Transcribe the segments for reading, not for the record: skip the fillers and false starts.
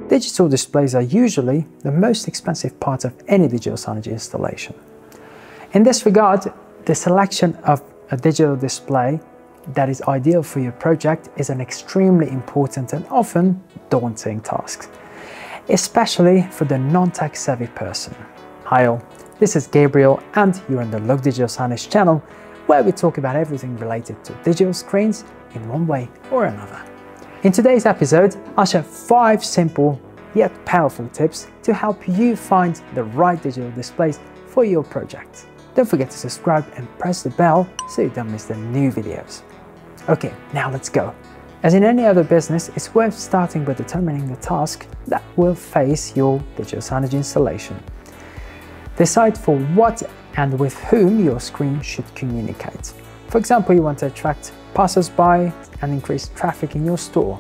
Digital displays are usually the most expensive part of any digital signage installation. In this regard, the selection of a digital display that is ideal for your project is an extremely important and often daunting task, especially for the non-tech savvy person. Hi all, this is Gabriel and you're on the Look Digital Signage channel, where we talk about everything related to digital screens in one way or another. In today's episode, I'll share 5 simple yet powerful tips to help you find the right digital displays for your project. Don't forget to subscribe and press the bell so you don't miss the new videos. Okay, now let's go. As in any other business, it's worth starting by determining the task that will face your digital signage installation. Decide for what and with whom your screen should communicate. For example, you want to attract passers-by and increase traffic in your store,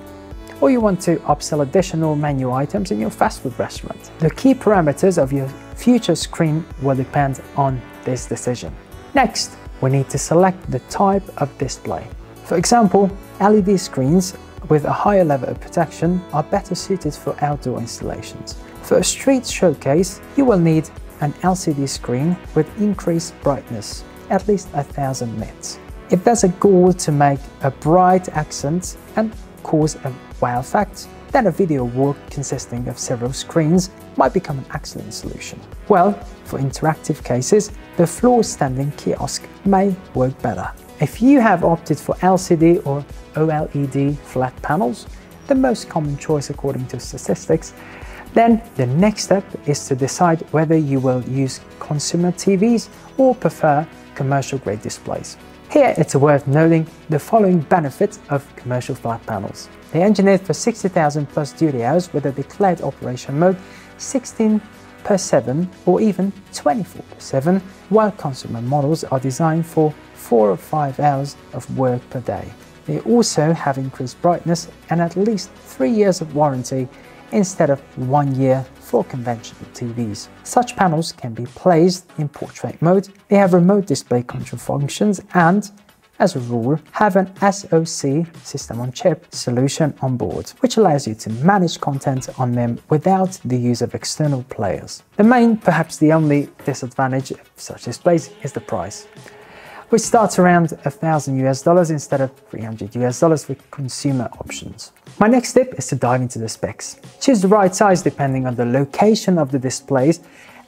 or you want to upsell additional menu items in your fast food restaurant. The key parameters of your future screen will depend on this decision. Next, we need to select the type of display. For example, LED screens with a higher level of protection are better suited for outdoor installations. For a street showcase, you will need an LCD screen with increased brightness, at least 1000 nits. If there's a goal to make a bright accent and cause a wow effect, then a video wall consisting of several screens might become an excellent solution. Well, for interactive cases, the floor standing kiosk may work better. If you have opted for LCD or OLED flat panels, the most common choice according to statistics, then the next step is to decide whether you will use consumer TVs or prefer commercial-grade displays. Here it's worth noting the following benefits of commercial flat panels. They are engineered for 60,000 plus duty hours with a declared operation mode 16/7 or even 24/7, while consumer models are designed for 4 or 5 hours of work per day. They also have increased brightness and at least 3 years of warranty instead of 1 year for conventional TVs. Such panels can be placed in portrait mode, they have remote display control functions and, as a rule, have an SoC system on chip solution on board, which allows you to manage content on them without the use of external players. The main, perhaps the only disadvantage of such displays is the price, which starts around $1,000 instead of $300 for consumer options. My next tip is to dive into the specs. Choose the right size depending on the location of the displays,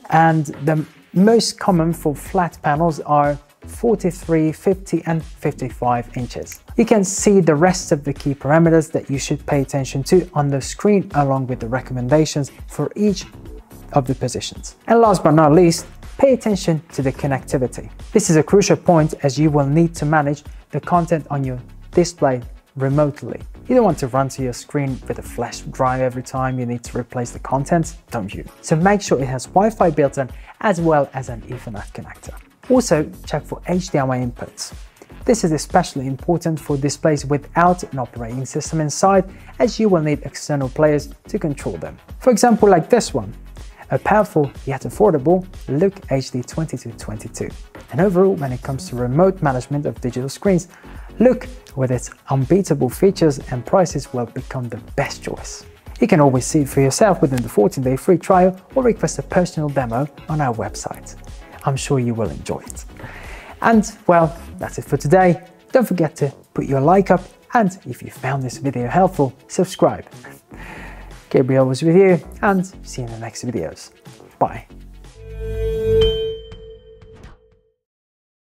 and the most common for flat panels are 43, 50 and 55 inches. You can see the rest of the key parameters that you should pay attention to on the screen along with the recommendations for each of the positions. And last but not least, pay attention to the connectivity. This is a crucial point as you will need to manage the content on your display remotely. You don't want to run to your screen with a flash drive every time you need to replace the content, don't you? So make sure it has Wi-Fi built in as well as an Ethernet connector. Also, check for HDMI inputs. This is especially important for displays without an operating system inside, as you will need external players to control them. For example, like this one, a powerful yet affordable Look HD 2222. And overall, when it comes to remote management of digital screens, Look, with its unbeatable features and prices, will become the best choice. You can always see it for yourself within the 14-day free trial or request a personal demo on our website. I'm sure you will enjoy it. And well, that's it for today. Don't forget to put your like up, and if you found this video helpful, subscribe. Gabriel was with you, and see you in the next videos. Bye.